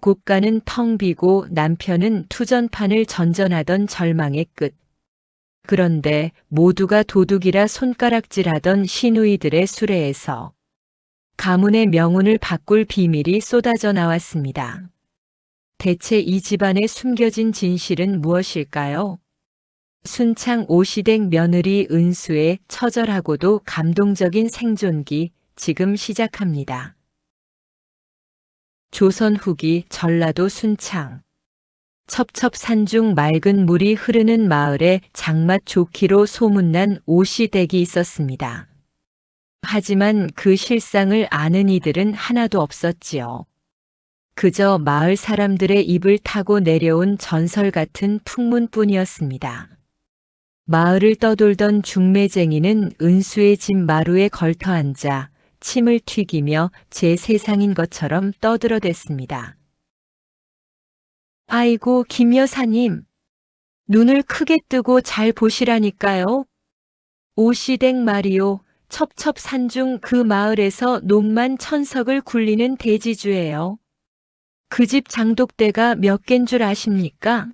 고가는 텅 비고 남편은 투전판을 전전하던 절망의 끝. 그런데 모두가 도둑이라 손가락질하던 시누이들의 수레에서 가문의 명운을 바꿀 비밀이 쏟아져 나왔습니다. 대체 이 집안에 숨겨진 진실은 무엇일까요? 순창 오시댁 며느리 은수의 처절하고도 감동적인 생존기 지금 시작합니다. 조선 후기 전라도 순창. 첩첩산중 맑은 물이 흐르는 마을에 장맛 좋기로 소문난 오시댁이 있었습니다. 하지만 그 실상을 아는 이들은 하나도 없었지요. 그저 마을 사람들의 입을 타고 내려온 전설 같은 풍문뿐이었습니다. 마을을 떠돌던 중매쟁이는 은수의 집 마루에 걸터 앉아 침을 튀기며 제 세상인 것처럼 떠들어댔습니다. 아이고, 김 여사님. 눈을 크게 뜨고 잘 보시라니까요. 오시댁 말이요. 첩첩산중 그 마을에서 놈만 천석을 굴리는 대지주예요. 그 집 장독대가 몇 갠 줄 아십니까?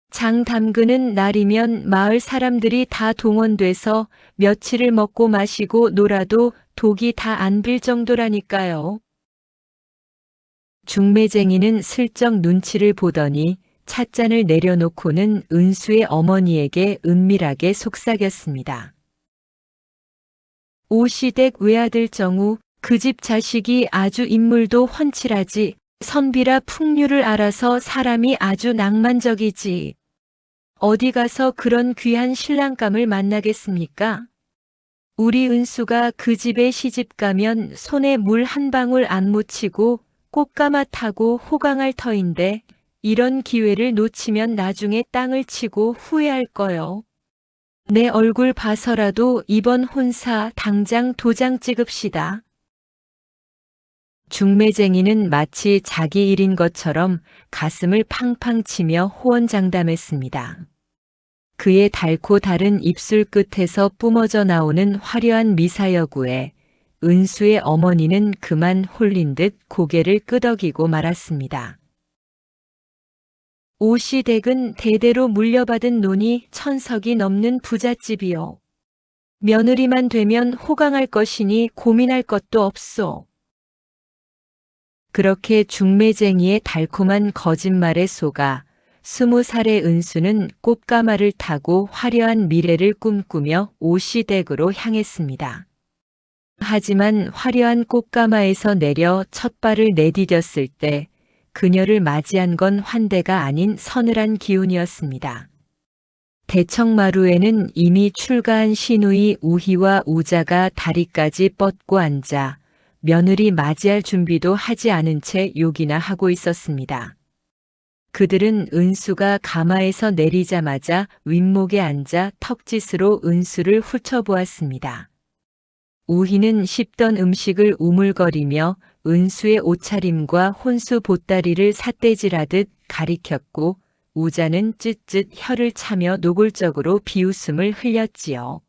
장 담그는 날이면 마을 사람들이 다 동원돼서 며칠을 먹고 마시고 놀아도 독이 다 안 빌 정도라니까요. 중매쟁이는 슬쩍 눈치를 보더니 찻잔을 내려놓고는 은수의 어머니에게 은밀하게 속삭였습니다. 오시댁 외아들 정우, 그 집 자식이 아주 인물도 훤칠하지, 선비라 풍류를 알아서 사람이 아주 낭만적이지. 어디 가서 그런 귀한 신랑감을 만나겠습니까? 우리 은수가 그 집에 시집 가면 손에 물 한 방울 안 묻히고 꽃가마 타고 호강할 터인데 이런 기회를 놓치면 나중에 땅을 치고 후회할 거요. 내 얼굴 봐서라도 이번 혼사 당장 도장 찍읍시다. 중매쟁이는 마치 자기 일인 것처럼 가슴을 팡팡 치며 호언장담했습니다. 그의 달고 다른 입술 끝에서 뿜어져 나오는 화려한 미사여구에 은수의 어머니는 그만 홀린 듯 고개를 끄덕이고 말았습니다. 오시댁은 대대로 물려받은 논이 천석이 넘는 부잣집이요. 며느리만 되면 호강할 것이니 고민할 것도 없소. 그렇게 중매쟁이의 달콤한 거짓말에 속아 20살의 은수는 꽃가마를 타고 화려한 미래를 꿈꾸며 오시댁으로 향했습니다. 하지만 화려한 꽃가마에서 내려 첫 발을 내디뎠을 때 그녀를 맞이한 건 환대가 아닌 서늘한 기운이었습니다. 대청마루에는 이미 출가한 시누이 우희와 우자가 다리까지 뻗고 앉아 며느리 맞이할 준비도 하지 않은 채 욕이나 하고 있었습니다. 그들은 은수가 가마에서 내리자마자 윗목에 앉아 턱짓으로 은수를 훑어보았습니다. 우희는 씹던 음식을 우물거리며 은수의 옷차림과 혼수 보따리를 삿대질하듯 가리켰고 우자는 쯧쯧 혀를 차며 노골적으로 비웃음을 흘렸지요.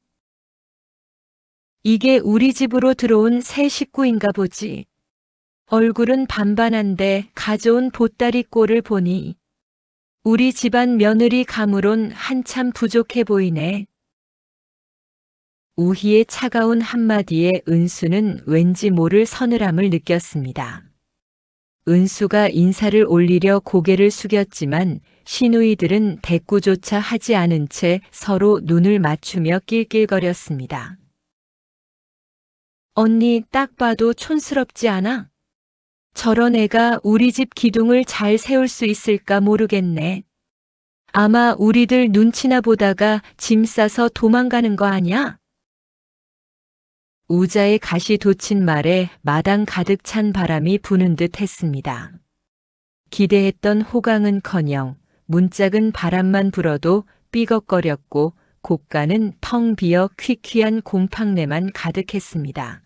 이게 우리 집으로 들어온 새 식구인가 보지. 얼굴은 반반한데 가져온 보따리 꼴을 보니 우리 집안 며느리 감으론 한참 부족해 보이네. 우희의 차가운 한마디에 은수는 왠지 모를 서늘함을 느꼈습니다. 은수가 인사를 올리려 고개를 숙였지만 시누이들은 대꾸조차 하지 않은 채 서로 눈을 맞추며 낄낄거렸습니다. 언니 딱 봐도 촌스럽지 않아? 저런 애가 우리 집 기둥을 잘 세울 수 있을까 모르겠네. 아마 우리들 눈치나 보다가 짐 싸서 도망가는 거 아냐? 우자의 가시 돋친 말에 마당 가득 찬 바람이 부는 듯 했습니다. 기대했던 호강은커녕 문짝은 바람만 불어도 삐걱거렸고 곳간은 텅 비어 퀴퀴한 곰팡내만 가득했습니다.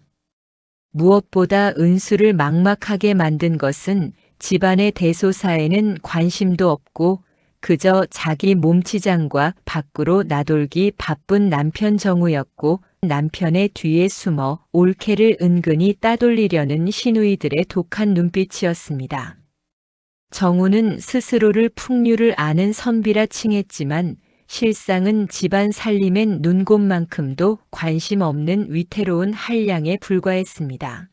무엇보다 은수를 막막하게 만든 것은 집안의 대소사에는 관심도 없고 그저 자기 몸치장과 밖으로 나돌기 바쁜 남편 정우였고 남편의 뒤에 숨어 올케를 은근히 따돌리려는 시누이들의 독한 눈빛이었습니다. 정우는 스스로를 풍류를 아는 선비라 칭했지만 실상은 집안 살림엔 눈곱만큼도 관심 없는 위태로운 한량에 불과했습니다.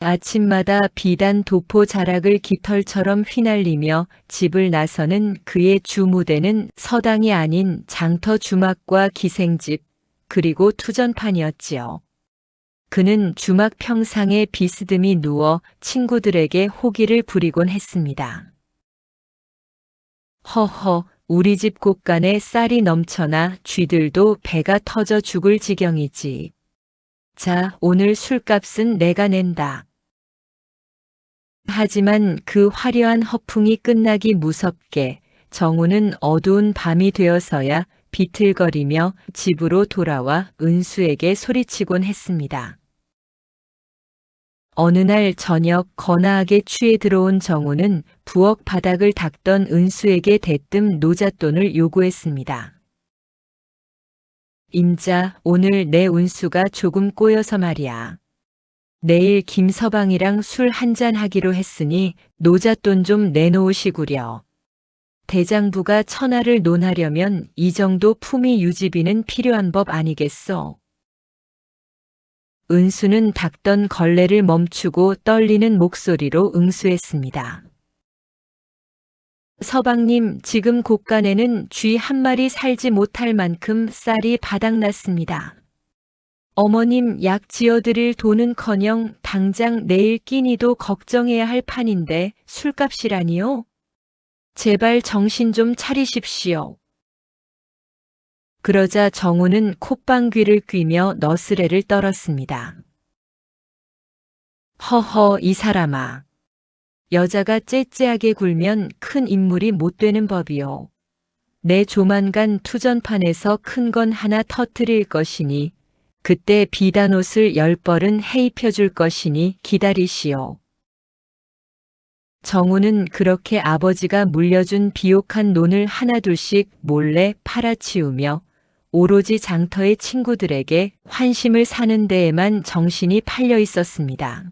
아침마다 비단 도포 자락을 깃털처럼 휘날리며 집을 나서는 그의 주무대는 서당이 아닌 장터 주막과 기생집, 그리고 투전판이었지요. 그는 주막 평상에 비스듬히 누워 친구들에게 호기를 부리곤 했습니다. 허허, 우리 집 곳간에 쌀이 넘쳐나 쥐들도 배가 터져 죽을 지경이지. 자, 오늘 술값은 내가 낸다. 하지만 그 화려한 허풍이 끝나기 무섭게 정우는 어두운 밤이 되어서야 비틀거리며 집으로 돌아와 은수에게 소리치곤 했습니다. 어느 날 저녁 거나하게 취해 들어온 정우는 부엌 바닥을 닦던 은수에게 대뜸 노잣돈을 요구했습니다. 임자, 오늘 내 운수가 조금 꼬여서 말이야. 내일 김서방이랑 술 한잔 하기로 했으니 노잣돈 좀 내놓으시구려. 대장부가 천하를 논하려면 이 정도 품위 유지비는 필요한 법 아니겠소? 은수는 닦던 걸레를 멈추고 떨리는 목소리로 응수했습니다. 서방님, 지금 곳간에는 쥐 한 마리 살지 못할 만큼 쌀이 바닥났습니다. 어머님 약 지어드릴 돈은커녕 당장 내일 끼니도 걱정해야 할 판인데 술값이라니요? 제발 정신 좀 차리십시오. 그러자 정우는 콧방귀를 뀌며 너스레를 떨었습니다. 허허, 이 사람아. 여자가 째째하게 굴면 큰 인물이 못 되는 법이요. 내 조만간 투전판에서 큰 건 하나 터뜨릴 것이니 그때 비단옷을 10벌은 해입혀 줄 것이니 기다리시오. 정우는 그렇게 아버지가 물려준 비옥한 논을 하나둘씩 몰래 팔아치우며 오로지 장터의 친구들에게 환심을 사는 데에만 정신이 팔려 있었습니다.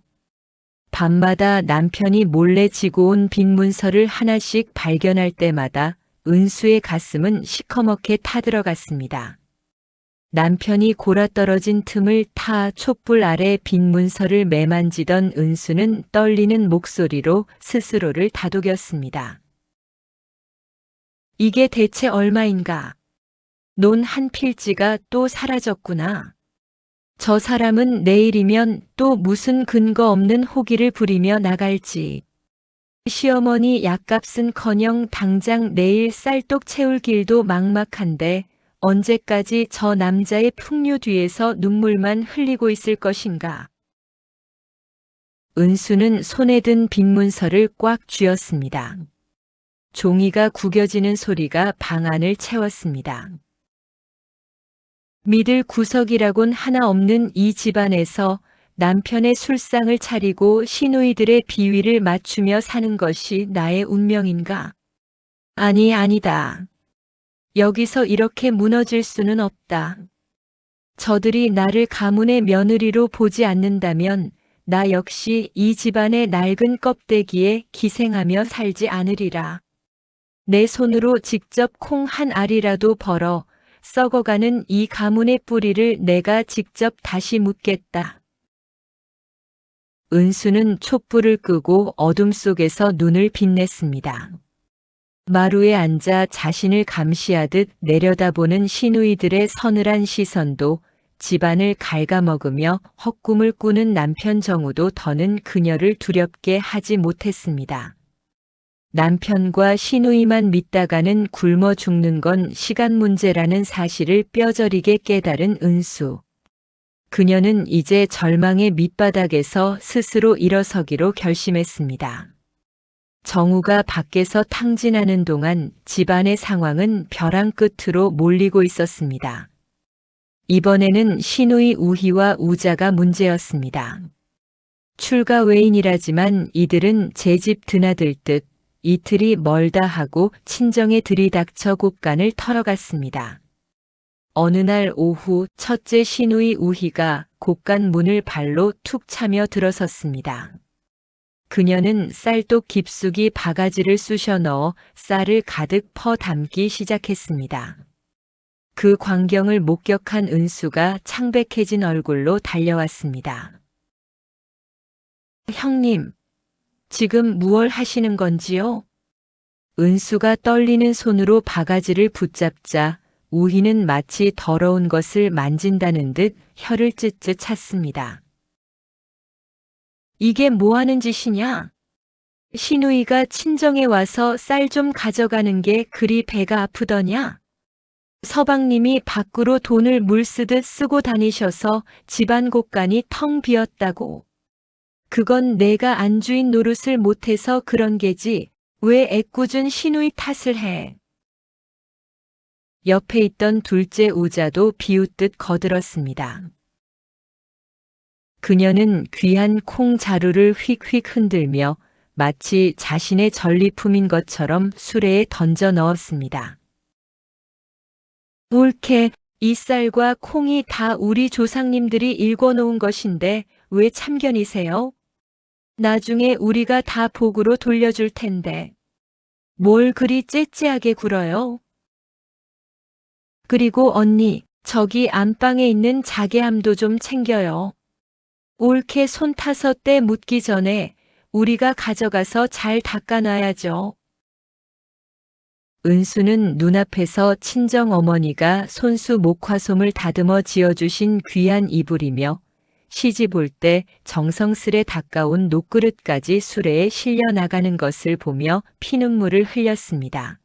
밤마다 남편이 몰래 지고 온 빈 문서를 하나씩 발견할 때마다 은수의 가슴은 시커멓게 타들어갔습니다. 남편이 골아떨어진 틈을 타 촛불 아래 빈 문서를 매만지던 은수는 떨리는 목소리로 스스로를 다독였습니다. 이게 대체 얼마인가? 논 한 필지가 또 사라졌구나. 저 사람은 내일이면 또 무슨 근거 없는 호기를 부리며 나갈지. 시어머니 약값은커녕 당장 내일 쌀독 채울 길도 막막한데 언제까지 저 남자의 풍류 뒤에서 눈물만 흘리고 있을 것인가. 은수는 손에 든 빈문서를 꽉 쥐었습니다. 종이가 구겨지는 소리가 방 안을 채웠습니다. 믿을 구석이라곤 하나 없는 이 집안에서 남편의 술상을 차리고 시누이들의 비위를 맞추며 사는 것이 나의 운명인가? 아니, 아니다. 여기서 이렇게 무너질 수는 없다. 저들이 나를 가문의 며느리로 보지 않는다면 나 역시 이 집안의 낡은 껍데기에 기생하며 살지 않으리라. 내 손으로 직접 콩 한 알이라도 벌어 썩어가는 이 가문의 뿌리를 내가 직접 다시 묻겠다. 은수는 촛불을 끄고 어둠 속에서 눈을 빛냈습니다. 마루에 앉아 자신을 감시하듯 내려다보는 시누이들의 서늘한 시선도 집안을 갉아먹으며 헛꿈을 꾸는 남편 정우도 더는 그녀를 두렵게 하지 못했습니다. 남편과 시누이만 믿다가는 굶어 죽는 건 시간 문제라는 사실을 뼈저리게 깨달은 은수. 그녀는 이제 절망의 밑바닥에서 스스로 일어서기로 결심했습니다. 정우가 밖에서 탕진하는 동안 집안의 상황은 벼랑 끝으로 몰리고 있었습니다. 이번에는 시누이 우희와 우자가 문제였습니다. 출가 외인이라지만 이들은 제 집 드나들 듯 이틀이 멀다 하고 친정에 들이닥쳐 곳간을 털어갔습니다. 어느 날 오후 첫째 시누이 우희가 곳간 문을 발로 툭 차며 들어섰습니다. 그녀는 쌀독 깊숙이 바가지를 쑤셔 넣어 쌀을 가득 퍼 담기 시작했습니다. 그 광경을 목격한 은수가 창백해진 얼굴로 달려왔습니다. 형님, 지금 무얼 하시는 건지요? 은수가 떨리는 손으로 바가지를 붙잡자 우희는 마치 더러운 것을 만진다는 듯 혀를 찢찢 찼습니다. 이게 뭐 하는 짓이냐? 시누이가 친정에 와서 쌀 좀 가져가는 게 그리 배가 아프더냐? 서방님이 밖으로 돈을 물쓰듯 쓰고 다니셔서 집안 곳간이 텅 비었다고. 그건 내가 안주인 노릇을 못해서 그런 게지 왜 애꿎은 시누이 탓을 해. 옆에 있던 둘째 우자도 비웃듯 거들었습니다. 그녀는 귀한 콩 자루를 휙휙 흔들며 마치 자신의 전리품인 것처럼 수레에 던져 넣었습니다. 옳게 이 쌀과 콩이 다 우리 조상님들이 일궈놓은 것인데 왜 참견이세요? 나중에 우리가 다 복으로 돌려줄 텐데. 뭘 그리 째째하게 굴어요? 그리고 언니, 저기 안방에 있는 자개함도 좀 챙겨요. 옳게 손 타서 때 묻기 전에 우리가 가져가서 잘 닦아놔야죠. 은수는 눈앞에서 친정 어머니가 손수 목화솜을 다듬어 지어주신 귀한 이불이며 시집 올 때 정성스레 닦아온 녹그릇까지 수레에 실려 나가는 것을 보며 피눈물을 흘렸습니다.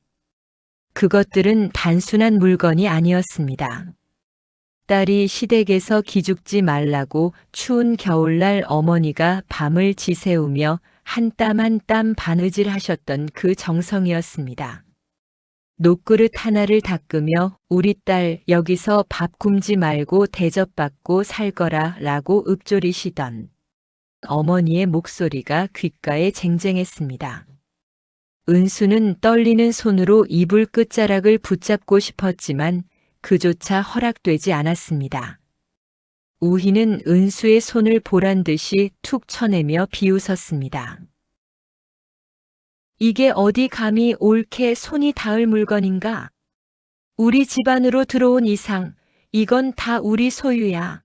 그것들은 단순한 물건이 아니었습니다. 딸이 시댁에서 기죽지 말라고 추운 겨울날 어머니가 밤을 지새우며 한 땀 한 땀 바느질하셨던 그 정성이었습니다. 녹그릇 하나를 닦으며 우리 딸 여기서 밥 굶지 말고 대접받고 살 거라 라고 읊조리시던 어머니의 목소리가 귓가에 쟁쟁했습니다. 은수는 떨리는 손으로 이불 끝자락을 붙잡고 싶었지만 그조차 허락되지 않았습니다. 우희는 은수의 손을 보란 듯이 툭 쳐내며 비웃었습니다. 이게 어디 감히 옳게 손이 닿을 물건인가? 우리 집안으로 들어온 이상 이건 다 우리 소유야.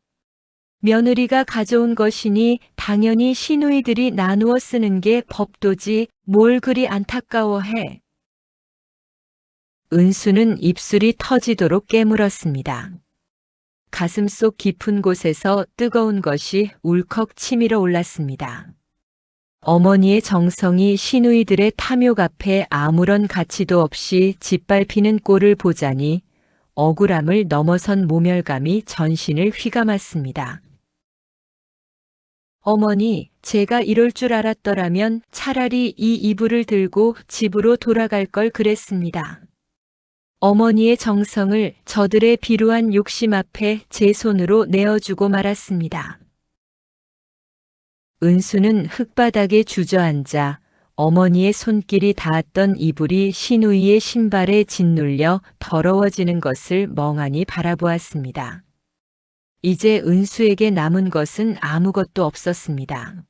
며느리가 가져온 것이니 당연히 시누이들이 나누어 쓰는 게 법도지 뭘 그리 안타까워해. 은수는 입술이 터지도록 깨물었습니다. 가슴속 깊은 곳에서 뜨거운 것이 울컥 치밀어 올랐습니다. 어머니의 정성이 시누이들의 탐욕 앞에 아무런 가치도 없이 짓밟히는 꼴을 보자니 억울함을 넘어선 모멸감이 전신을 휘감았습니다. 어머니, 제가 이럴 줄 알았더라면 차라리 이 이불을 들고 집으로 돌아갈 걸 그랬습니다. 어머니의 정성을 저들의 비루한 욕심 앞에 제 손으로 내어주고 말았습니다. 은수는 흙바닥에 주저앉아 어머니의 손길이 닿았던 이불이 시누이의 신발에 짓눌려 더러워지는 것을 멍하니 바라보았습니다. 이제 은수에게 남은 것은 아무것도 없었습니다.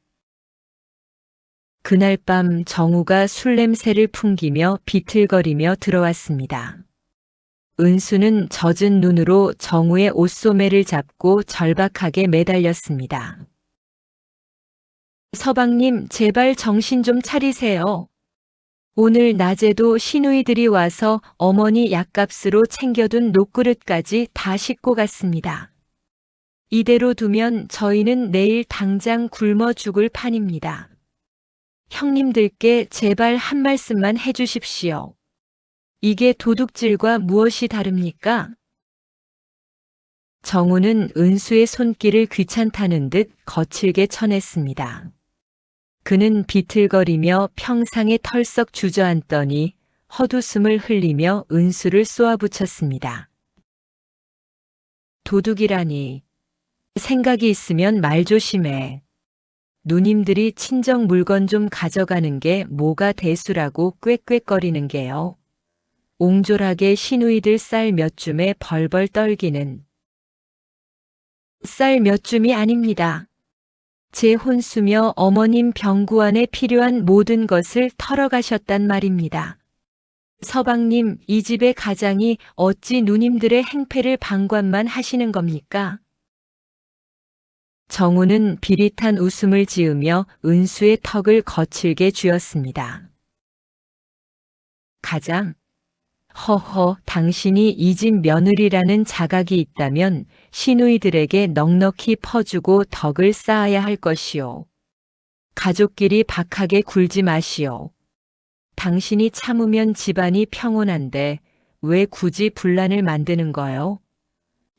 그날 밤 정우가 술 냄새를 풍기며 비틀거리며 들어왔습니다. 은수는 젖은 눈으로 정우의 옷소매를 잡고 절박하게 매달렸습니다. 서방님, 제발 정신 좀 차리세요. 오늘 낮에도 시누이들이 와서 어머니 약값으로 챙겨둔 녹그릇까지 다 싣고 갔습니다. 이대로 두면 저희는 내일 당장 굶어 죽을 판입니다. 형님들께 제발 한 말씀만 해주십시오. 이게 도둑질과 무엇이 다릅니까? 정우는 은수의 손길을 귀찮다는 듯 거칠게 쳐냈습니다. 그는 비틀거리며 평상에 털썩 주저앉더니 헛웃음을 흘리며 은수를 쏘아붙였습니다. 도둑이라니. 생각이 있으면 말 조심해. 누님들이 친정 물건 좀 가져가는 게 뭐가 대수라고 꾀꾀거리는 게요. 옹졸하게 시누이들 쌀 몇 줌에 벌벌 떨기는. 쌀 몇 줌이 아닙니다. 제 혼수며 어머님 병구안에 필요한 모든 것을 털어가셨단 말입니다. 서방님, 이 집의 가장이 어찌 누님들의 행패를 방관만 하시는 겁니까? 정우는 비릿한 웃음을 지으며 은수의 턱을 거칠게 쥐었습니다. 가장, 허허, 당신이 이 집 며느리라는 자각이 있다면 시누이들에게 넉넉히 퍼주고 덕을 쌓아야 할 것이오. 가족끼리 박하게 굴지 마시오. 당신이 참으면 집안이 평온한데 왜 굳이 분란을 만드는 거요?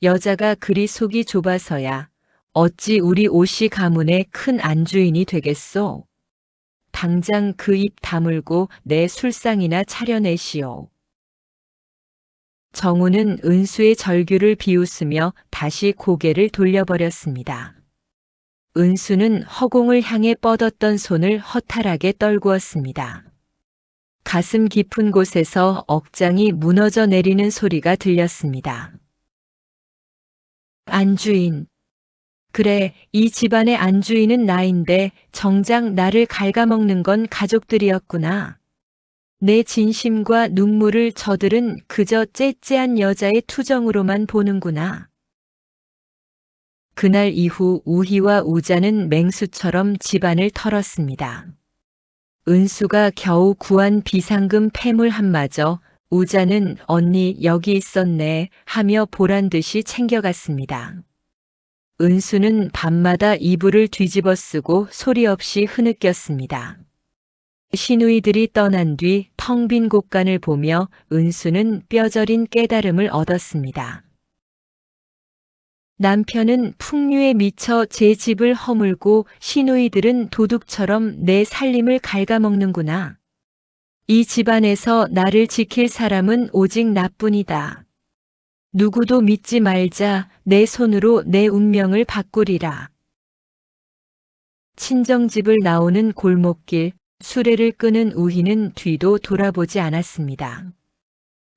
여자가 그리 속이 좁아서야 어찌 우리 오씨 가문의 큰 안주인이 되겠소? 당장 그 입 다물고 내 술상이나 차려내시오. 정우는 은수의 절규를 비웃으며 다시 고개를 돌려버렸습니다. 은수는 허공을 향해 뻗었던 손을 허탈하게 떨구었습니다. 가슴 깊은 곳에서 억장이 무너져 내리는 소리가 들렸습니다. 안주인. 그래, 이 집안의 안주인은 나인데 정작 나를 갉아먹는 건 가족들이었구나. 내 진심과 눈물을 저들은 그저 째째한 여자의 투정으로만 보는구나. 그날 이후 우희와 우자는 맹수처럼 집안을 털었습니다. 은수가 겨우 구한 비상금 패물 한마저 우자는 언니 여기 있었네 하며 보란듯이 챙겨갔습니다. 은수는 밤마다 이불을 뒤집어 쓰고 소리 없이 흐느꼈습니다. 시누이들이 떠난 뒤 텅 빈 곳간을 보며 은수는 뼈저린 깨달음을 얻었습니다. 남편은 풍류에 미쳐 제 집을 허물고 시누이들은 도둑처럼 내 살림을 갉아먹는구나. 이 집안에서 나를 지킬 사람은 오직 나뿐이다. 누구도 믿지 말자. 내 손으로 내 운명을 바꾸리라. 친정집을 나오는 골목길, 수레를 끄는 우희는 뒤도 돌아보지 않았습니다.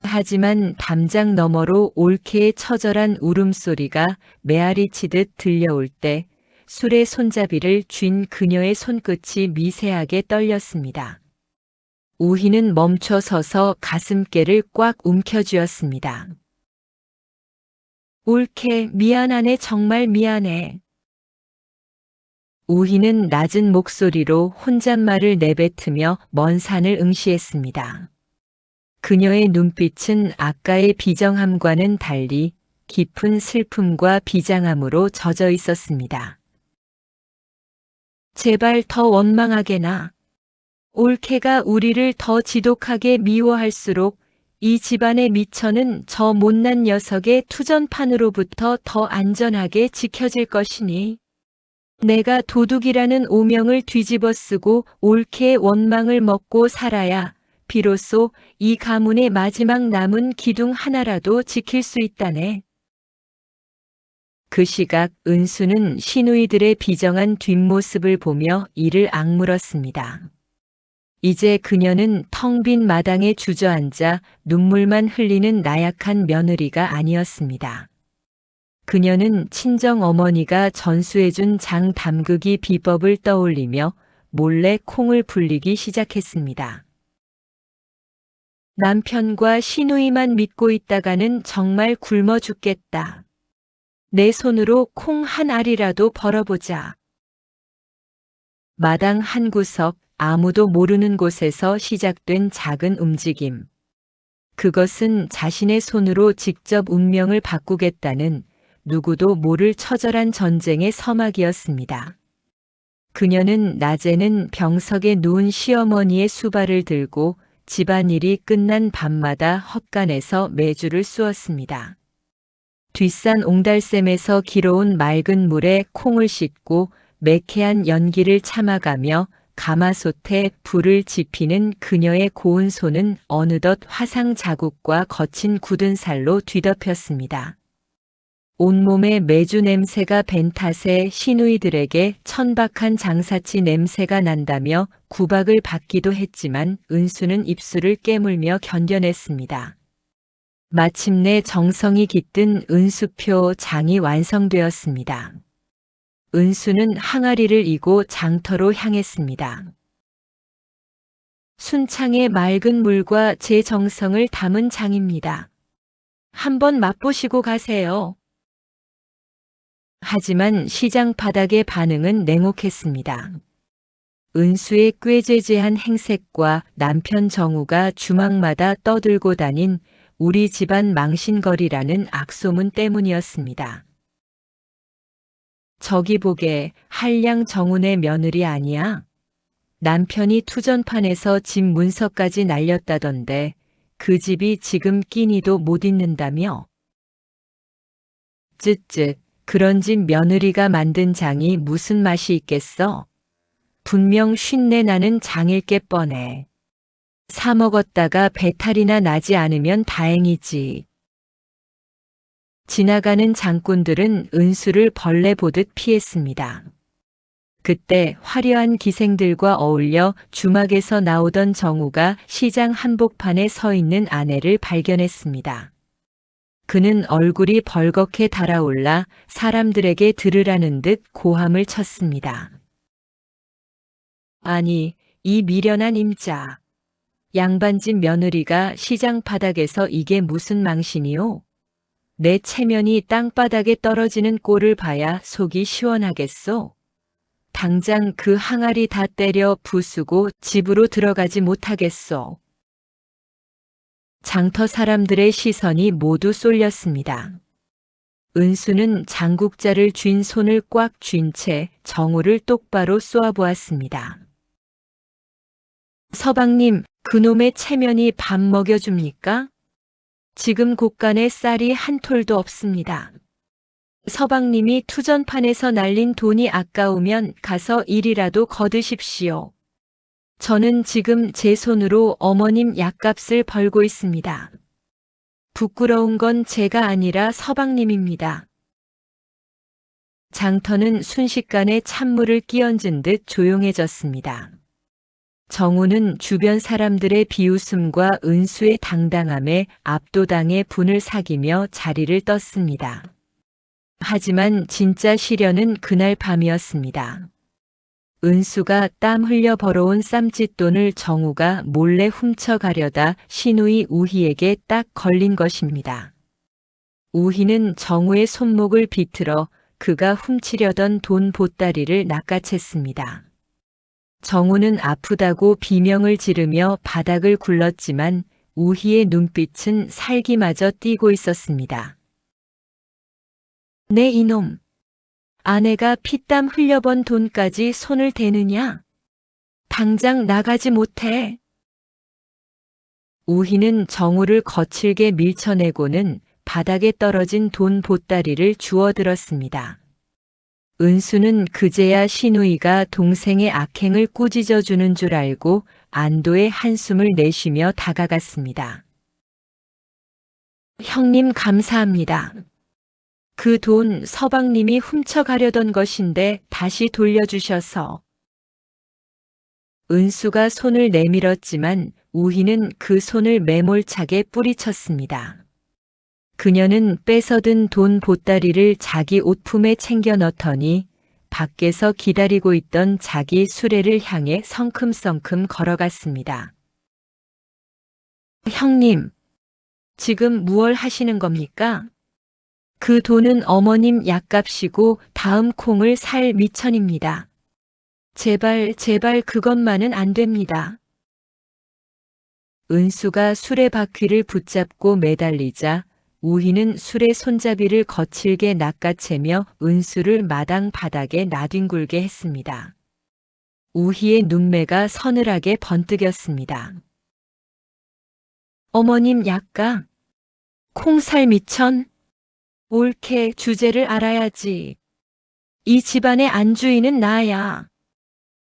하지만 담장 너머로 올케의 처절한 울음소리가 메아리 치듯 들려올 때 수레 손잡이를 쥔 그녀의 손끝이 미세하게 떨렸습니다. 우희는 멈춰 서서 가슴께를 꽉 움켜쥐었습니다. 올케, 미안하네, 정말 미안해. 우희는 낮은 목소리로 혼잣말을 내뱉으며 먼 산을 응시했습니다. 그녀의 눈빛은 아까의 비정함과는 달리 깊은 슬픔과 비장함으로 젖어 있었습니다. 제발 더 원망하게나. 올케가 우리를 더 지독하게 미워할수록 이 집안의 미처는 저 못난 녀석의 투전판으로부터 더 안전하게 지켜질 것이니 내가 도둑이라는 오명을 뒤집어 쓰고 올케의 원망을 먹고 살아야 비로소 이 가문의 마지막 남은 기둥 하나라도 지킬 수 있다네. 그 시각 은수는 시누이들의 비정한 뒷모습을 보며 이를 악물었습니다. 이제 그녀는 텅 빈 마당에 주저앉아 눈물만 흘리는 나약한 며느리가 아니었습니다. 그녀는 친정 어머니가 전수해준 장 담그기 비법을 떠올리며 몰래 콩을 불리기 시작했습니다. 남편과 시누이만 믿고 있다가는 정말 굶어 죽겠다. 내 손으로 콩 한 알이라도 벌어보자. 마당 한 구석, 아무도 모르는 곳에서 시작된 작은 움직임. 그것은 자신의 손으로 직접 운명을 바꾸겠다는 누구도 모를 처절한 전쟁의 서막이었습니다. 그녀는 낮에는 병석에 누운 시어머니의 수발을 들고 집안일이 끝난 밤마다 헛간에서 메주를 쑤었습니다. 뒷산 옹달샘에서 길어온 맑은 물에 콩을 씻고 매캐한 연기를 참아가며 가마솥에 불을 지피는 그녀의 고운 손은 어느덧 화상 자국과 거친 굳은 살로 뒤덮였습니다. 온몸에 메주 냄새가 밴 탓에 시누이들에게 천박한 장사치 냄새가 난다며 구박을 받기도 했지만 은수는 입술을 깨물며 견뎌냈습니다. 마침내 정성이 깃든 은수표 장이 완성되었습니다. 은수는 항아리를 이고 장터로 향했습니다. 순창의 맑은 물과 제 정성을 담은 장입니다. 한번 맛보시고 가세요. 하지만 시장 바닥의 반응은 냉혹했습니다. 은수의 꾀죄죄한 행색과 남편 정우가 주막마다 떠들고 다닌 우리 집안 망신거리라는 악소문 때문이었습니다. 저기 보게, 한량 정운의 며느리 아니야? 남편이 투전판에서 집 문서까지 날렸다던데 그 집이 지금 끼니도 못 있는다며? 쯧쯧, 그런 집 며느리가 만든 장이 무슨 맛이 있겠어? 분명 쉰내 나는 장일 게 뻔해. 사 먹었다가 배탈이나 나지 않으면 다행이지. 지나가는 장꾼들은 은수를 벌레 보듯 피했습니다. 그때 화려한 기생들과 어울려 주막에서 나오던 정우가 시장 한복판에 서 있는 아내를 발견했습니다. 그는 얼굴이 벌겋게 달아올라 사람들에게 들으라는 듯 고함을 쳤습니다. 아니, 이 미련한 임자. 양반집 며느리가 시장 바닥에서 이게 무슨 망신이오? 내 체면이 땅바닥에 떨어지는 꼴을 봐야 속이 시원하겠소? 당장 그 항아리 다 때려 부수고 집으로 들어가지 못하겠소. 장터 사람들의 시선이 모두 쏠렸습니다. 은수는 장국자를 쥔 손을 꽉 쥔 채 정우를 똑바로 쏘아보았습니다. 서방님, 그놈의 체면이 밥 먹여줍니까? 지금 곳간에 쌀이 한 톨도 없습니다. 서방님이 투전판에서 날린 돈이 아까우면 가서 일이라도 거두십시오. 저는 지금 제 손으로 어머님 약값을 벌고 있습니다. 부끄러운 건 제가 아니라 서방님입니다. 장터는 순식간에 찬물을 끼얹은 듯 조용해졌습니다. 정우는 주변 사람들의 비웃음과 은수의 당당함에 압도당해 분을 사기며 자리를 떴습니다. 하지만 진짜 시련은 그날 밤이었습니다. 은수가 땀 흘려 벌어온 쌈짓돈을 정우가 몰래 훔쳐가려다 시누이 우희에게 딱 걸린 것입니다. 우희는 정우의 손목을 비틀어 그가 훔치려던 돈 보따리를 낚아챘습니다. 정우는 아프다고 비명을 지르며 바닥을 굴렀지만 우희의 눈빛은 살기마저 띄고 있었습니다. 내 이놈! 아내가 피땀 흘려번 돈까지 손을 대느냐? 당장 나가지 못해. 우희는 정우를 거칠게 밀쳐내고는 바닥에 떨어진 돈 보따리를 주워들었습니다. 은수는 그제야 시누이가 동생의 악행을 꾸짖어 주는 줄 알고 안도의 한숨을 내쉬며 다가갔습니다. 형님 감사합니다. 그 돈 서방님이 훔쳐가려던 것인데 다시 돌려주셔서. 은수가 손을 내밀었지만 우희는 그 손을 매몰차게 뿌리쳤습니다. 그녀는 뺏어든 돈 보따리를 자기 옷품에 챙겨 넣더니 밖에서 기다리고 있던 자기 수레를 향해 성큼성큼 걸어갔습니다. 형님, 지금 무얼 하시는 겁니까? 그 돈은 어머님 약값이고 다음 콩을 살 미천입니다. 제발 그것만은 안 됩니다. 은수가 수레바퀴를 붙잡고 매달리자 우희는 수레 손잡이를 거칠게 낚아채며 은수를 마당 바닥에 나뒹굴게 했습니다. 우희의 눈매가 서늘하게 번뜩였습니다. 어머님 약값? 콩살 미천? 옳게 주제를 알아야지. 이 집안의 안주인은 나야.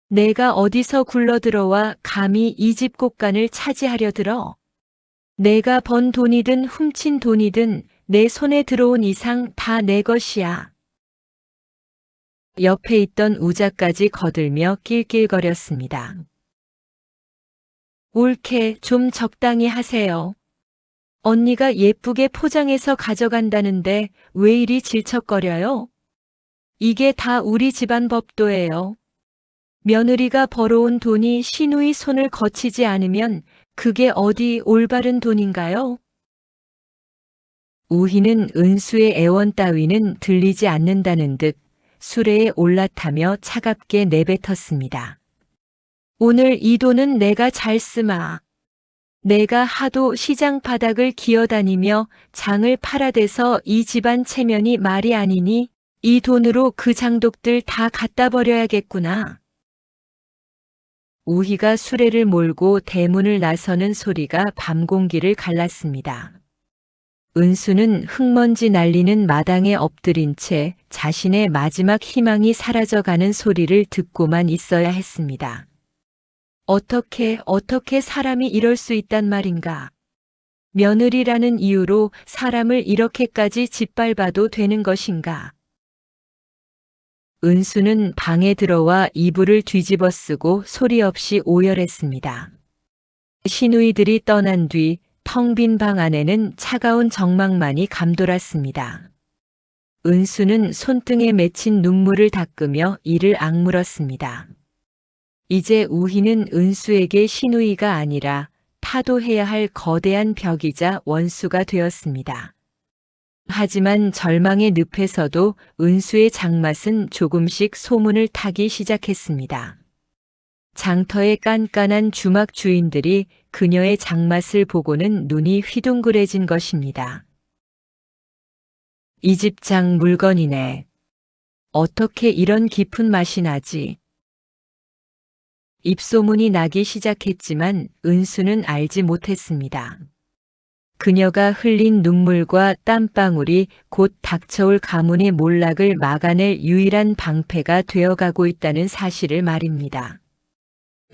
내가 어디서 굴러들어와 감히 이 집 곳간을 차지하려 들어. 내가 번 돈이든 훔친 돈이든 내 손에 들어온 이상 다 내 것이야. 옆에 있던 우자까지 거들며 낄낄거렸습니다. 옳게 좀 적당히 하세요. 언니가 예쁘게 포장해서 가져간다는데 왜 이리 질척거려요? 이게 다 우리 집안 법도예요. 며느리가 벌어온 돈이 시누이 손을 거치지 않으면 그게 어디 올바른 돈인가요? 우희는 은수의 애원 따위는 들리지 않는다는 듯 수레에 올라타며 차갑게 내뱉었습니다. 오늘 이 돈은 내가 잘 쓰마. 내가 하도 시장 바닥을 기어다니며 장을 팔아대서 이 집안 체면이 말이 아니니 이 돈으로 그 장독들 다 갖다 버려야겠구나. 우희가 수레를 몰고 대문을 나서는 소리가 밤 공기를 갈랐습니다. 은수는 흙먼지 날리는 마당에 엎드린 채 자신의 마지막 희망이 사라져가는 소리를 듣고만 있어야 했습니다. 어떻게 사람이 이럴 수 있단 말인가? 며느리라는 이유로 사람을 이렇게까지 짓밟아도 되는 것인가? 은수는 방에 들어와 이불을 뒤집어 쓰고 소리 없이 오열했습니다. 시누이들이 떠난 뒤 텅 빈 방 안에는 차가운 정막만이 감돌았습니다. 은수는 손등에 맺힌 눈물을 닦으며 이를 악물었습니다. 이제 우희는 은수에게 시누이가 아니라 타도해야 할 거대한 벽이자 원수가 되었습니다. 하지만 절망의 늪에서도 은수의 장맛은 조금씩 소문을 타기 시작했습니다. 장터의 깐깐한 주막 주인들이 그녀의 장맛을 보고는 눈이 휘둥그레진 것입니다. 이 집 장 물건이네. 어떻게 이런 깊은 맛이 나지? 입소문이 나기 시작했지만 은수는 알지 못했습니다. 그녀가 흘린 눈물과 땀방울이 곧 닥쳐올 가문의 몰락을 막아낼 유일한 방패가 되어가고 있다는 사실을 말입니다.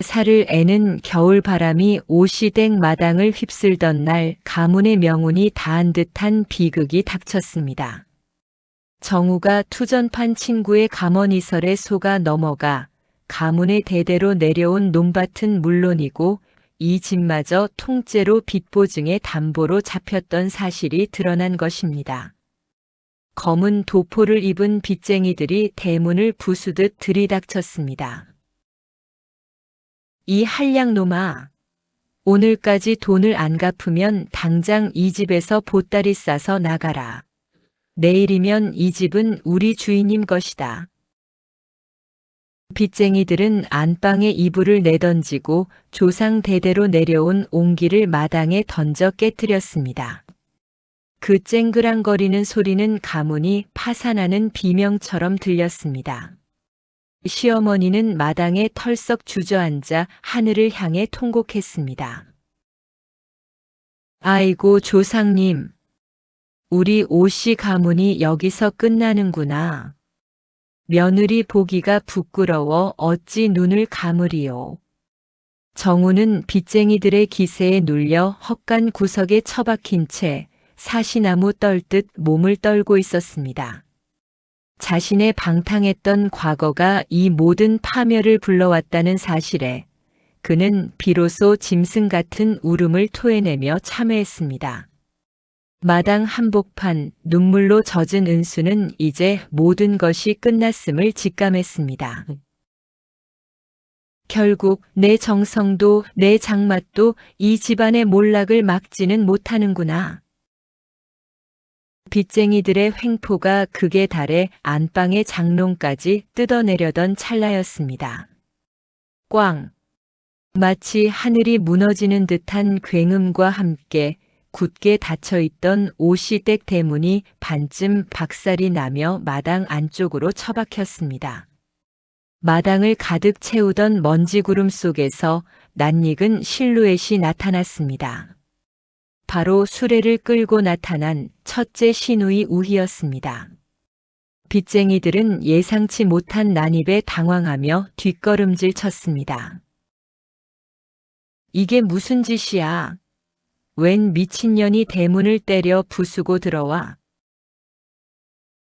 살을 애는 겨울 바람이 오시댁 마당을 휩쓸던 날 가문의 명운이 다한 듯한 비극이 닥쳤습니다. 정우가 투전판 친구의 감언이설에 속아 넘어가 가문의 대대로 내려온 논밭은 물론이고 이 집마저 통째로 빚보증의 담보로 잡혔던 사실이 드러난 것입니다. 검은 도포를 입은 빚쟁이들이 대문을 부수듯 들이닥쳤습니다. 이 한량놈아, 오늘까지 돈을 안 갚으면 당장 이 집에서 보따리 싸서 나가라. 내일이면 이 집은 우리 주인님 것이다. 빚쟁이들은 안방에 이불을 내던지고 조상 대대로 내려온 옹기를 마당에 던져 깨뜨렸습니다. 그 쨍그랑거리는 소리는 가문이 파산하는 비명처럼 들렸습니다. 시어머니는 마당에 털썩 주저앉아 하늘을 향해 통곡했습니다. 아이고 조상님, 우리 오씨 가문이 여기서 끝나는구나. 며느리 보기가 부끄러워 어찌 눈을 감으리요. 정우는 빚쟁이들의 기세에 눌려 헛간 구석에 처박힌 채 사시나무 떨듯 몸을 떨고 있었습니다. 자신의 방탕했던 과거가 이 모든 파멸을 불러왔다는 사실에 그는 비로소 짐승 같은 울음을 토해내며 참회했습니다. 마당 한복판 눈물로 젖은 은수는 이제 모든 것이 끝났음을 직감했습니다. 결국 내 정성도 내 장맛도 이 집안의 몰락을 막지는 못하는구나. 빚쟁이들의 횡포가 극에 달해 안방의 장롱까지 뜯어내려던 찰나였습니다. 꽝! 마치 하늘이 무너지는 듯한 굉음과 함께 굳게 닫혀있던 오시댁 대문이 반쯤 박살이 나며 마당 안쪽으로 처박혔습니다. 마당을 가득 채우던 먼지구름 속에서 낯익은 실루엣이 나타났습니다. 바로 수레를 끌고 나타난 첫째 시누이 우희였습니다. 빚쟁이들은 예상치 못한 난입에 당황하며 뒷걸음질 쳤습니다. 이게 무슨 짓이야? 웬 미친년이 대문을 때려 부수고 들어와.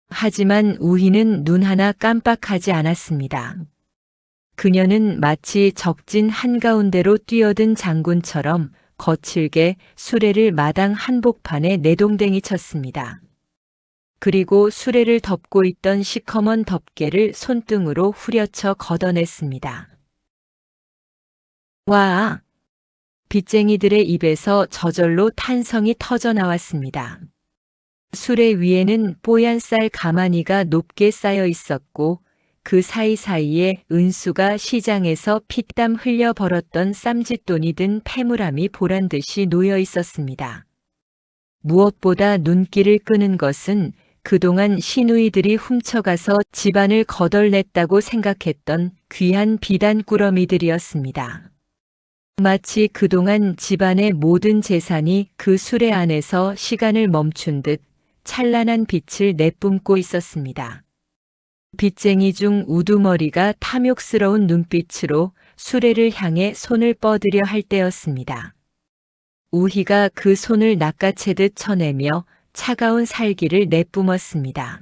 하지만 우희는 눈 하나 깜빡하지 않았습니다. 그녀는 마치 적진 한가운데로 뛰어든 장군처럼 거칠게 수레를 마당 한복판에 내동댕이 쳤습니다. 그리고 수레를 덮고 있던 시커먼 덮개를 손등으로 후려쳐 걷어냈습니다. 와! 빚쟁이들의 입에서 저절로 탄성이 터져 나왔습니다. 수레 위에는 뽀얀 쌀 가마니가 높게 쌓여 있었고 그 사이사이에 은수가 시장에서 피땀 흘려 벌었던 쌈짓돈이 든 패물함이 보란듯이 놓여 있었습니다. 무엇보다 눈길을 끄는 것은 그동안 시누이들이 훔쳐가서 집안을 거덜냈다고 생각했던 귀한 비단 꾸러미들이었습니다. 마치 그동안 집안의 모든 재산이 그 수레 안에서 시간을 멈춘 듯 찬란한 빛을 내뿜고 있었습니다. 빚쟁이 중 우두머리가 탐욕스러운 눈빛으로 수레를 향해 손을 뻗으려 할 때였습니다. 우희가 그 손을 낚아채듯 쳐내며 차가운 살기를 내뿜었습니다.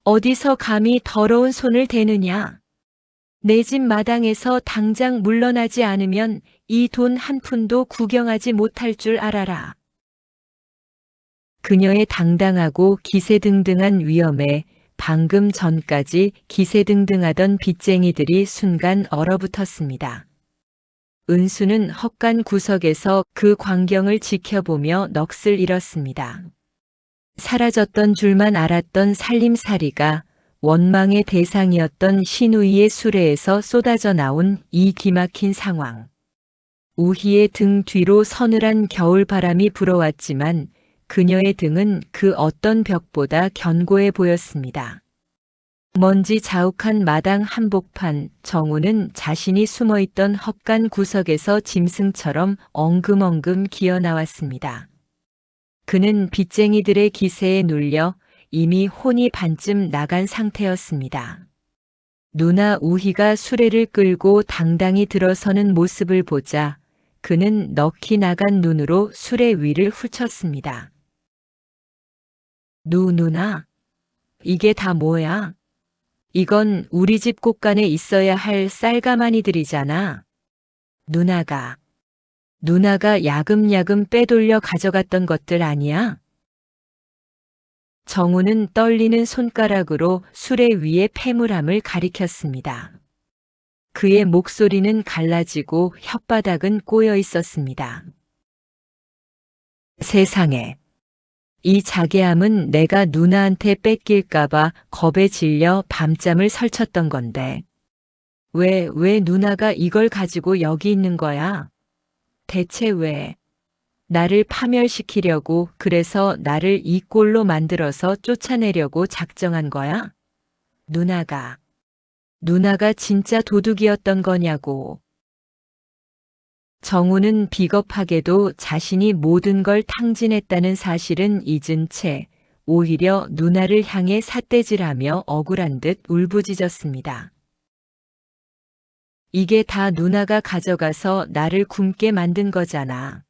어디서 감히 더러운 손을 대느냐? 내 집 마당에서 당장 물러나지 않으면 이 돈 한 푼도 구경하지 못할 줄 알아라. 그녀의 당당하고 기세등등한 위엄에 방금 전까지 기세등등하던 빚쟁이들이 순간 얼어붙었습니다. 은수는 헛간 구석에서 그 광경을 지켜보며 넋을 잃었습니다. 사라졌던 줄만 알았던 살림살이가 원망의 대상이었던 시누이의 수레에서 쏟아져 나온 이 기막힌 상황. 우희의 등 뒤로 서늘한 겨울바람이 불어왔지만 그녀의 등은 그 어떤 벽보다 견고해 보였습니다. 먼지 자욱한 마당 한복판, 정우는 자신이 숨어있던 헛간 구석에서 짐승처럼 엉금엉금 기어 나왔습니다. 그는 빚쟁이들의 기세에 눌려 이미 혼이 반쯤 나간 상태였습니다. 누나 우희가 수레를 끌고 당당히 들어서는 모습을 보자 그는 넋이 나간 눈으로 수레 위를 훑쳤습니다. 누나, 이게 다 뭐야? 이건 우리 집 곳간에 있어야 할 쌀가마니들이잖아. 누나가 야금야금 빼돌려 가져갔던 것들 아니야? 정우는 떨리는 손가락으로 수레 위의 패물함을 가리켰습니다. 그의 목소리는 갈라지고 혓바닥은 꼬여 있었습니다. 세상에. 이 자괴함은 내가 누나한테 뺏길까봐 겁에 질려 밤잠을 설쳤던 건데. 왜 누나가 이걸 가지고 여기 있는 거야? 대체 왜? 나를 파멸시키려고 그래서 나를 이 꼴로 만들어서 쫓아내려고 작정한 거야? 누나가 진짜 도둑이었던 거냐고. 정우는 비겁하게도 자신이 모든 걸 탕진했다는 사실은 잊은 채 오히려 누나를 향해 삿대질하며 억울한 듯 울부짖었습니다. 이게 다 누나가 가져가서 나를 굶게 만든 거잖아.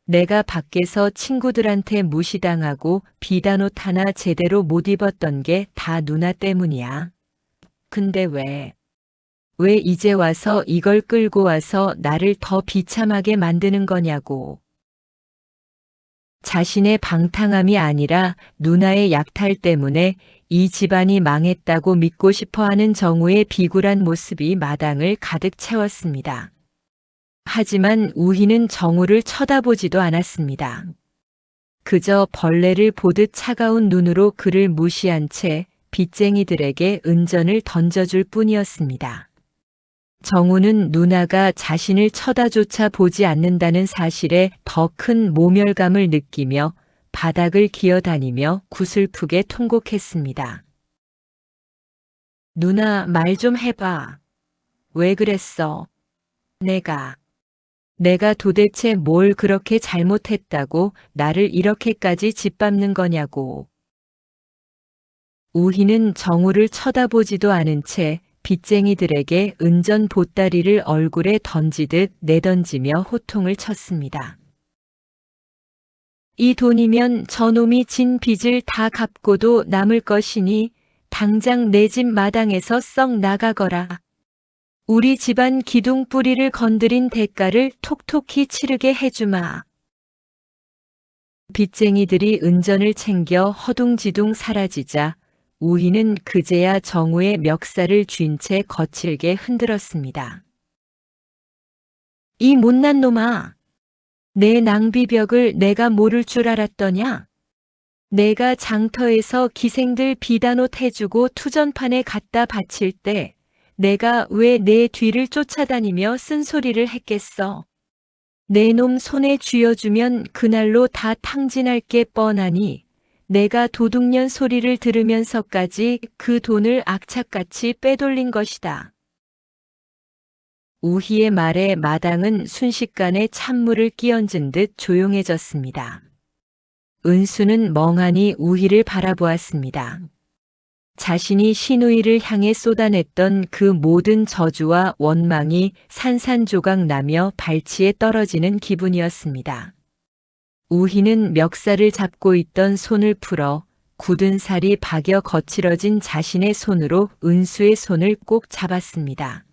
내가 밖에서 친구들한테 무시당하고 비단옷 하나 제대로 못 입었던 게 다 누나 때문이야. 근데 왜 이제 와서 이걸 끌고 와서 나를 더 비참하게 만드는 거냐고. 자신의 방탕함이 아니라 누나의 약탈 때문에 이 집안이 망했다고 믿고 싶어하는 정우의 비굴한 모습이 마당을 가득 채웠습니다. 하지만 우희는 정우를 쳐다보지도 않았습니다. 그저 벌레를 보듯 차가운 눈으로 그를 무시한 채 빚쟁이들에게 은전을 던져줄 뿐이었습니다. 정우는 누나가 자신을 쳐다조차 보지 않는다는 사실에 더 큰 모멸감을 느끼며 바닥을 기어다니며 구슬프게 통곡했습니다. 누나, 말 좀 해봐. 왜 그랬어? 내가 도대체 뭘 그렇게 잘못했다고 나를 이렇게까지 짓밟는 거냐고. 우희는 정우를 쳐다보지도 않은 채 빚쟁이들에게 은전 보따리를 얼굴에 던지듯 내던지며 호통을 쳤습니다. 이 돈이면 저놈이 진 빚을 다 갚고도 남을 것이니 당장 내 집 마당에서 썩 나가거라. 우리 집안 기둥 뿌리를 건드린 대가를 톡톡히 치르게 해주마. 빚쟁이들이 은전을 챙겨 허둥지둥 사라지자 우희는 그제야 정우의 멱살을 쥔 채 거칠게 흔들었습니다. 이 못난 놈아! 내 낭비벽을 내가 모를 줄 알았더냐? 내가 장터에서 기생들 비단옷 해주고 투전판에 갖다 바칠 때 내가 왜 내 뒤를 쫓아다니며 쓴소리를 했겠어? 내 놈 손에 쥐어주면 그날로 다 탕진할 게 뻔하니 내가 도둑년 소리를 들으면서까지 그 돈을 악착같이 빼돌린 것이다. 우희의 말에 마당은 순식간에 찬물을 끼얹은 듯 조용해졌습니다. 은수는 멍하니 우희를 바라보았습니다. 자신이 시누이를 향해 쏟아냈던 그 모든 저주와 원망이 산산조각 나며 발치에 떨어지는 기분이었습니다. 우희는 멱살을 잡고 있던 손을 풀어 굳은 살이 박여 거칠어진 자신의 손으로 은수의 손을 꼭 잡았습니다.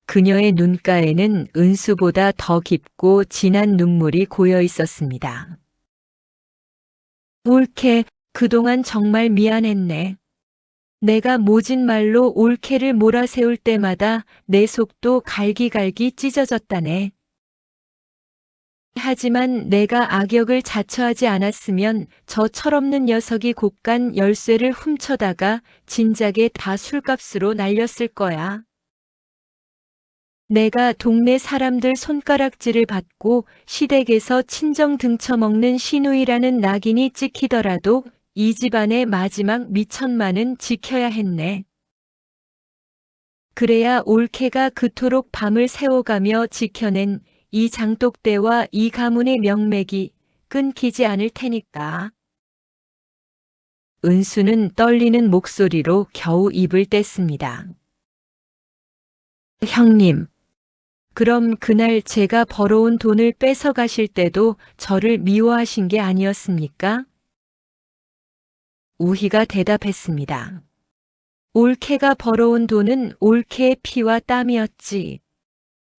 그녀의 눈가에는 은수보다 더 깊고 진한 눈물이 고여 있었습니다. 올케, 그동안 정말 미안했네. 내가 모진 말로 올케를 몰아세울 때마다 내 속도 갈기갈기 찢어졌다네. 하지만 내가 악역을 자처하지 않았으면 저 철없는 녀석이 곳간 열쇠를 훔쳐다가 진작에 다 술값으로 날렸을 거야. 내가 동네 사람들 손가락질을 받고 시댁에서 친정 등쳐먹는 시누이라는 낙인이 찍히더라도 이 집안의 마지막 미천만은 지켜야 했네. 그래야 올케가 그토록 밤을 새워가며 지켜낸 이 장독대와 이 가문의 명맥이 끊기지 않을 테니까. 은수는 떨리는 목소리로 겨우 입을 뗐습니다. 형님, 그럼 그날 제가 벌어온 돈을 뺏어 가실 때도 저를 미워하신 게 아니었습니까? 우희가 대답했습니다. 올케가 벌어온 돈은 올케의 피와 땀이었지.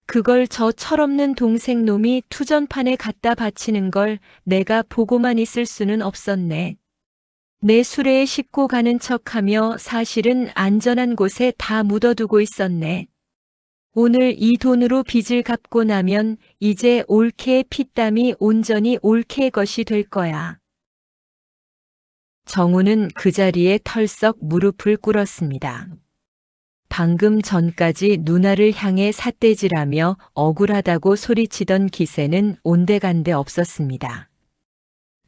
그걸 저 철없는 동생 놈이 투전판에 갖다 바치는 걸 내가 보고만 있을 수는 없었네. 내 수레에 싣고 가는 척하며 사실은 안전한 곳에 다 묻어두고 있었네. 오늘 이 돈으로 빚을 갚고 나면 이제 올케의 피땀이 온전히 올케의 것이 될 거야. 정우는 그 자리에 털썩 무릎을 꿇었습니다. 방금 전까지 누나를 향해 삿대질하며 억울하다고 소리치던 기세는 온데간데 없었습니다.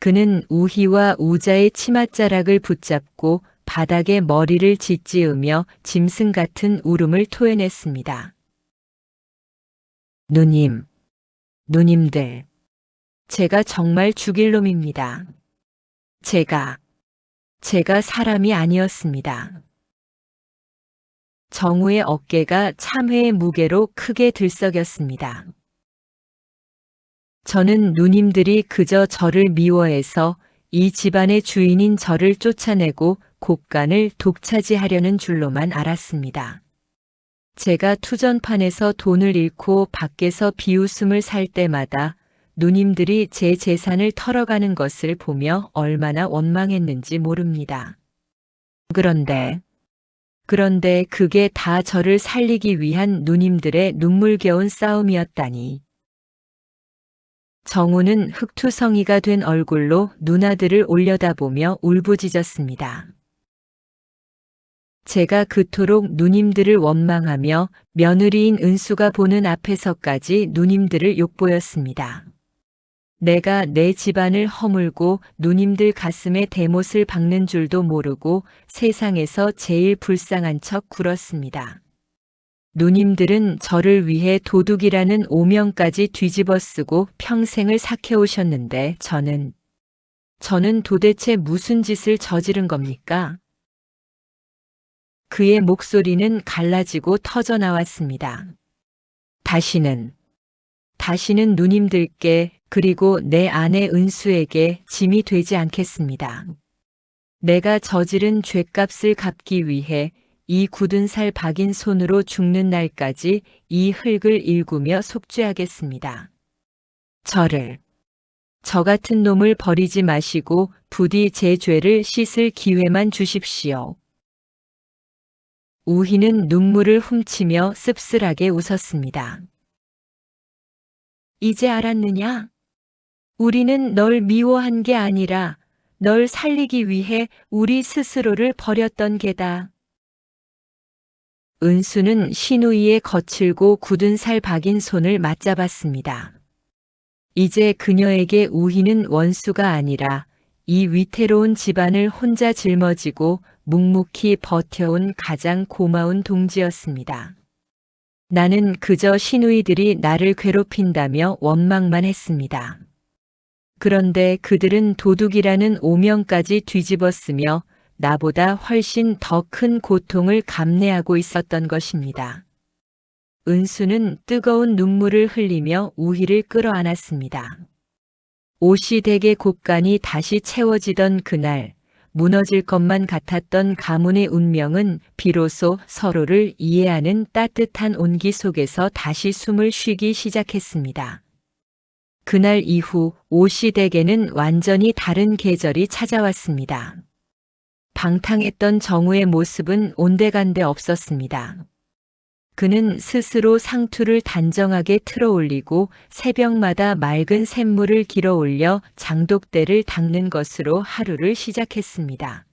그는 우희와 우자의 치맛자락을 붙잡고 바닥에 머리를 짓지으며 짐승 같은 울음을 토해냈습니다. 누님, 누님들, 제가 정말 죽일 놈입니다. 제가 사람이 아니었습니다. 정우의 어깨가 참회의 무게로 크게 들썩였습니다. 저는 누님들이 그저 저를 미워해서 이 집안의 주인인 저를 쫓아내고 곳간을 독차지하려는 줄로만 알았습니다. 제가 투전판에서 돈을 잃고 밖에서 비웃음을 살 때마다 누님들이 제 재산을 털어가는 것을 보며 얼마나 원망했는지 모릅니다. 그런데 그게 다 저를 살리기 위한 누님들의 눈물겨운 싸움이었다니. 정우는 흑투성이가 된 얼굴로 누나들을 올려다보며 울부짖었습니다. 제가 그토록 누님들을 원망하며 며느리인 은수가 보는 앞에서까지 누님들을 욕보였습니다. 내가 내 집안을 허물고 누님들 가슴에 대못을 박는 줄도 모르고 세상에서 제일 불쌍한 척 굴었습니다. 누님들은 저를 위해 도둑이라는 오명까지 뒤집어 쓰고 평생을 삭혀오셨는데 저는 도대체 무슨 짓을 저지른 겁니까? 그의 목소리는 갈라지고 터져 나왔습니다. 다시는 누님들께 그리고 내 아내 은수에게 짐이 되지 않겠습니다. 내가 저지른 죄값을 갚기 위해 이 굳은 살 박인 손으로 죽는 날까지 이 흙을 일구며 속죄하겠습니다. 저 같은 놈을 버리지 마시고 부디 제 죄를 씻을 기회만 주십시오. 우희는 눈물을 훔치며 씁쓸하게 웃었습니다. 이제 알았느냐? 우리는 널 미워한 게 아니라 널 살리기 위해 우리 스스로를 버렸던 게다. 은수는 신우이의 거칠고 굳은 살 박인 손을 맞잡았습니다. 이제 그녀에게 우희는 원수가 아니라 이 위태로운 집안을 혼자 짊어지고 묵묵히 버텨온 가장 고마운 동지였습니다. 나는 그저 신우이들이 나를 괴롭힌다며 원망만 했습니다. 그런데 그들은 도둑이라는 오명까지 뒤집었으며 나보다 훨씬 더 큰 고통을 감내하고 있었던 것입니다. 은수는 뜨거운 눈물을 흘리며 우희를 끌어안았습니다. 오시댁의 곳간이 다시 채워지던 그날, 무너질 것만 같았던 가문의 운명은 비로소 서로를 이해하는 따뜻한 온기 속에서 다시 숨을 쉬기 시작했습니다. 그날 이후 오시댁에는 완전히 다른 계절이 찾아왔습니다. 방탕했던 정우의 모습은 온데간데 없었습니다. 그는 스스로 상투를 단정하게 틀어올리고 새벽마다 맑은 샘물을 길어올려 장독대를 닦는 것으로 하루를 시작했습니다.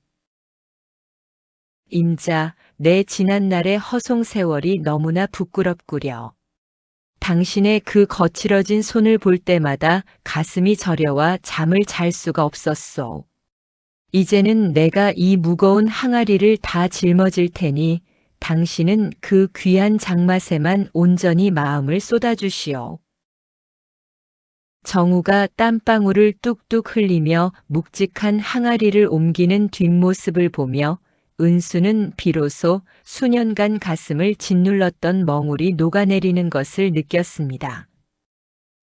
임자, 내 지난날의 허송 세월이 너무나 부끄럽구려. 당신의 그 거칠어진 손을 볼 때마다 가슴이 저려와 잠을 잘 수가 없었소. 이제는 내가 이 무거운 항아리를 다 짊어질 테니 당신은 그 귀한 장맛에만 온전히 마음을 쏟아주시오. 정우가 땀방울을 뚝뚝 흘리며 묵직한 항아리를 옮기는 뒷모습을 보며 은수는 비로소 수년간 가슴을 짓눌렀던 멍울이 녹아내리는 것을 느꼈습니다.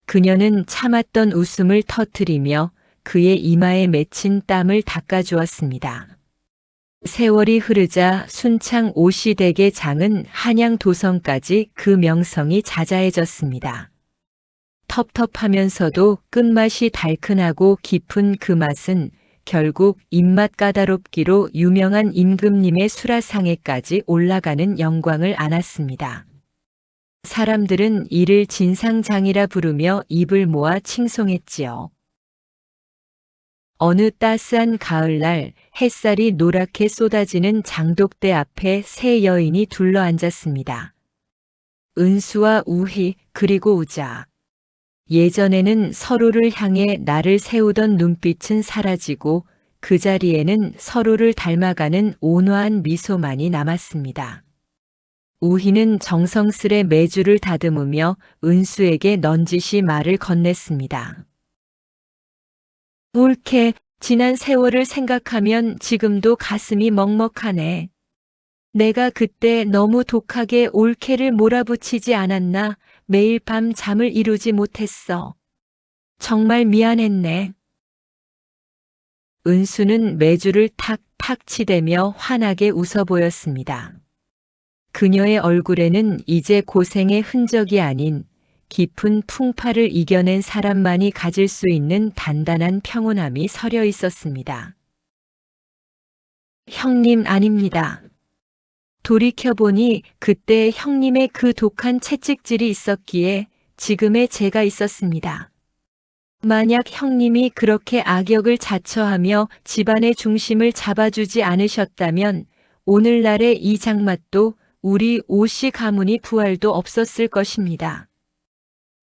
그녀는 참았던 웃음을 터뜨리며 그의 이마에 맺힌 땀을 닦아주었습니다. 세월이 흐르자 순창 오시댁의 장은 한양 도성까지 그 명성이 자자해졌습니다. 텁텁하면서도 끝맛이 달큰하고 깊은 그 맛은 결국 입맛 까다롭기로 유명한 임금님의 수라상에까지 올라가는 영광을 안았습니다. 사람들은 이를 진상장이라 부르며 입을 모아 칭송했지요. 어느 따스한 가을날 햇살이 노랗게 쏟아지는 장독대 앞에 세 여인이 둘러앉았습니다. 은수와 우희 그리고 우자. 예전에는 서로를 향해 나를 세우던 눈빛은 사라지고 그 자리에는 서로를 닮아가는 온화한 미소만이 남았습니다. 우희는 정성스레 메주를 다듬으며 은수에게 넌지시 말을 건넸습니다. 옳게 지난 세월을 생각하면 지금도 가슴이 먹먹하네. 내가 그때 너무 독하게 올케를 몰아붙이지 않았나 매일 밤 잠을 이루지 못했어. 정말 미안했네. 은수는 메주를 탁탁 치대며 환하게 웃어 보였습니다. 그녀의 얼굴에는 이제 고생의 흔적이 아닌 깊은 풍파를 이겨낸 사람만이 가질 수 있는 단단한 평온함이 서려 있었습니다. 형님 아닙니다. 돌이켜보니 그때 형님의 그 독한 채찍질이 있었기에 지금의 제가 있었습니다. 만약 형님이 그렇게 악역을 자처하며 집안의 중심을 잡아주지 않으셨다면 오늘날의 이 장맛도 우리 오씨 가문이 부활도 없었을 것입니다.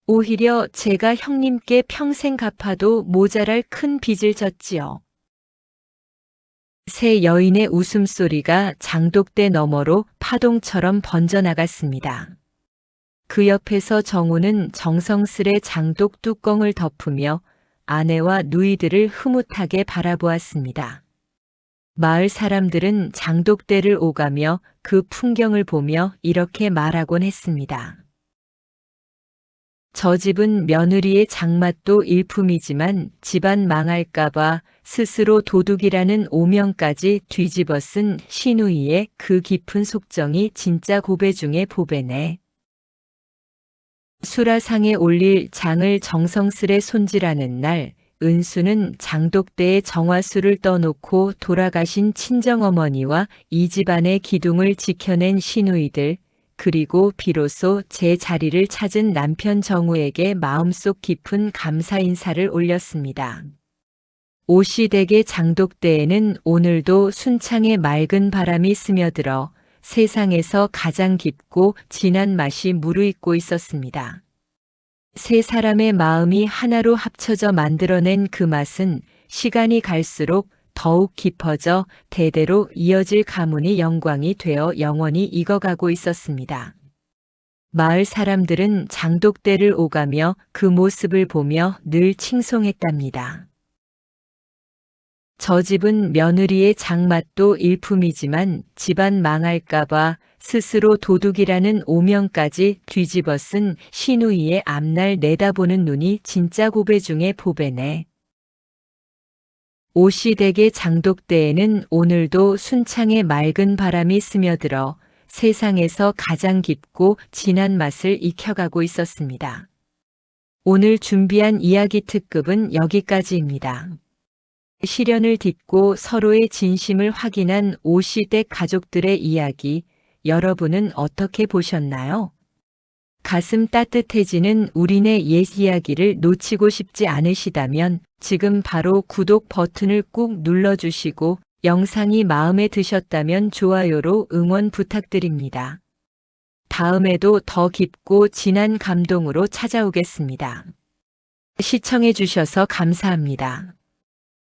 오히려 제가 형님께 평생 갚아도 모자랄 큰 빚을 졌지요. 새 여인의 웃음소리가 장독대 너머로 파동처럼 번져나갔습니다. 그 옆에서 정우는 정성스레 장독 뚜껑을 덮으며 아내와 누이들을 흐뭇하게 바라보았습니다. 마을 사람들은 장독대를 오가며 그 풍경을 보며 이렇게 말하곤 했습니다. 저 집은 며느리의 장맛도 일품이지만 집안 망할까봐 스스로 도둑이라는 오명까지 뒤집어 쓴 시누이의 그 깊은 속정이 진짜 고배 중의 보배네. 수라상에 올릴 장을 정성스레 손질하는 날 은수는 장독대의 정화수를 떠놓고 돌아가신 친정어머니와 이 집안의 기둥을 지켜낸 시누이들, 그리고 비로소 제 자리를 찾은 남편 정우에게 마음속 깊은 감사 인사를 올렸습니다. 오시댁의 장독대에는 오늘도 순창의 맑은 바람이 스며들어 세상에서 가장 깊고 진한 맛이 무르익고 있었습니다. 세 사람의 마음이 하나로 합쳐져 만들어낸 그 맛은 시간이 갈수록 더욱 깊어져 대대로 이어질 가문의 영광이 되어 영원히 익어가고 있었습니다. 마을 사람들은 장독대를 오가며 그 모습을 보며 늘 칭송했답니다. 저 집은 며느리의 장맛도 일품이지만 집안 망할까봐 스스로 도둑이라는 오명까지 뒤집어 쓴 시누이의 앞날 내다보는 눈이 진짜 고배 중의 보배네. 오시댁의 장독대에는 오늘도 순창의 맑은 바람이 스며들어 세상에서 가장 깊고 진한 맛을 익혀가고 있었습니다. 오늘 준비한 이야기 특급은 여기까지입니다. 시련을 딛고 서로의 진심을 확인한 오시댁 가족들의 이야기, 여러분은 어떻게 보셨나요? 가슴 따뜻해지는 우리네 옛 이야기를 놓치고 싶지 않으시다면 지금 바로 구독 버튼을 꾹 눌러주시고 영상이 마음에 드셨다면 좋아요로 응원 부탁드립니다. 다음에도 더 깊고 진한 감동으로 찾아오겠습니다. 시청해주셔서 감사합니다.